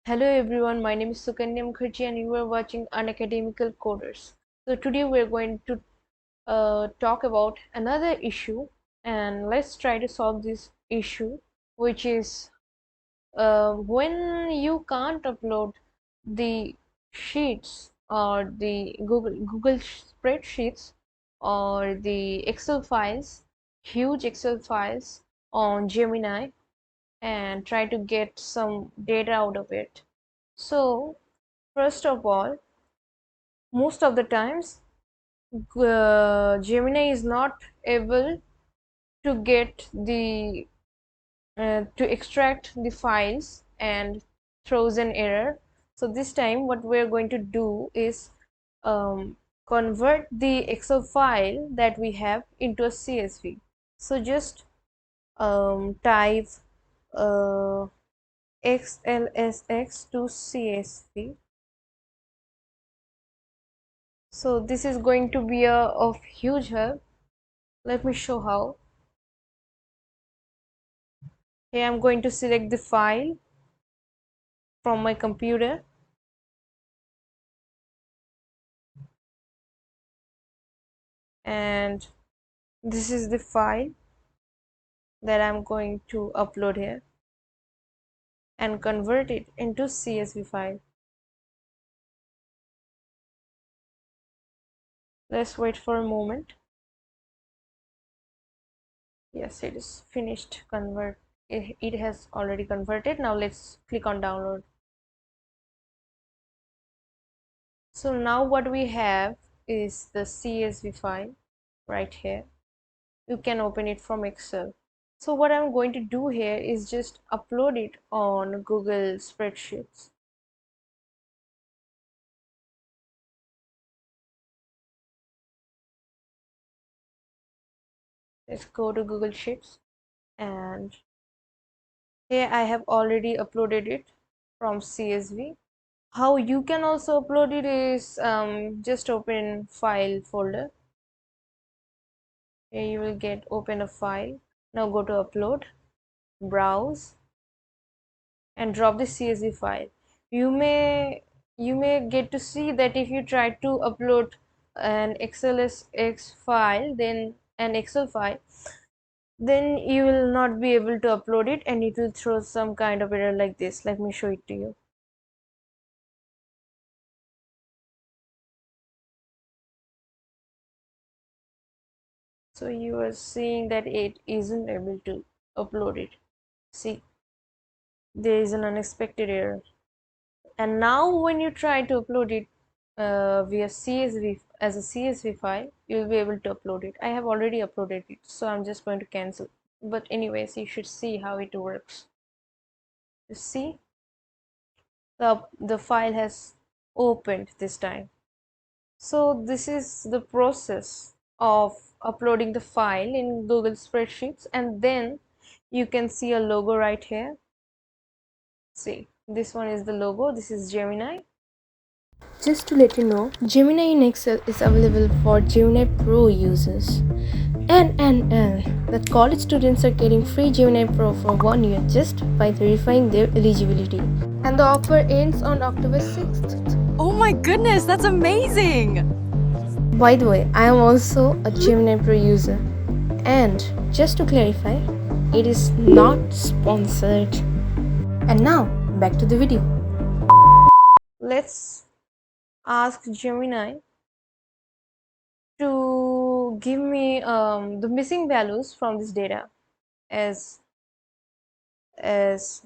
Hello everyone, my name is Sukanya Mukherjee and you are watching Unacademical Coders. So today we're going to talk about another issue, and let's try to solve this issue, which is when you can't upload the sheets or the Google spreadsheets or the Excel files, huge Excel files on Gemini, and try to get some data out of it. So first of all, most of the times Gemini is not able to get the to extract the files and throws an error. So this time what we're going to do is convert the Excel file that we have into a CSV. So just type uh, xlsx to CSV. So this is going to be of huge help. Let me show how. Here I'm going to select the file from my computer, and this is the file that I'm going to upload here and convert it into CSV file. Let's wait for a moment. Yes, it is finished convert. It has already converted. Now let's click on download. So now what we have is the CSV file right here. You can open it from Excel. So what I'm going to do here is just upload it on Google Spreadsheets. Let's go to Google Sheets, and here I have already uploaded it from CSV. How you can also upload it is just open file folder. Here you will get open a file. Now go to upload, browse, and drop the CSV file. You may get to see that if you try to upload an xlsx file, then an Excel file, then you will not be able to upload it and it will throw some kind of error like this. Let me show it to you. So you are seeing that it isn't able to upload it. See, there is an unexpected error. And now when you try to upload it via CSV as a CSV file, you'll be able to upload it. I have already uploaded it, so I'm just going to cancel. But anyways, you should see how it works. You see, the file has opened this time. So this is the process of uploading the file in Google Spreadsheets, and then you can see a logo right here. See, this one is the logo. This is Gemini. Just to let you know, Gemini in Excel is available for Gemini Pro users. And that college students are getting free Gemini Pro for 1 year just by verifying their eligibility. And the offer ends on October 6th. Oh my goodness, that's amazing! By the way, I am also a Gemini Pro user. And just to clarify, it is not sponsored. And now, back to the video. Let's ask Gemini to give me the missing values from this data as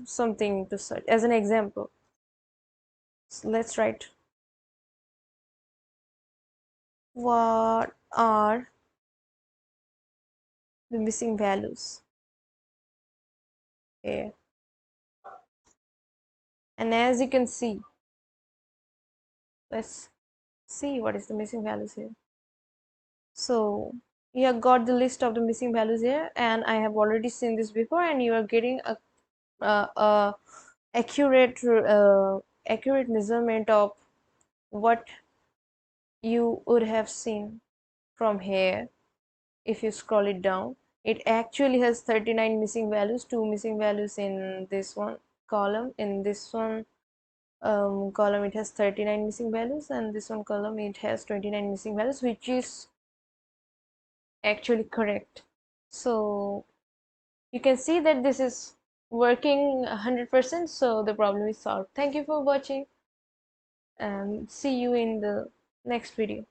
something to search, as an example. So let's write, what are the missing values here? And as you can see, let's see what is the missing values here. So you have got the list of the missing values here, and I have already seen this before, and you are getting a accurate accurate measurement of what you would have seen from here. If you scroll it down, it actually has 39 missing values, 2 missing values in this one column, in this one column it has 39 missing values, and this one column it has 29 missing values, which is actually correct. So you can see that this is working 100%, so the problem is solved. Thank you for watching, and see you in the next video.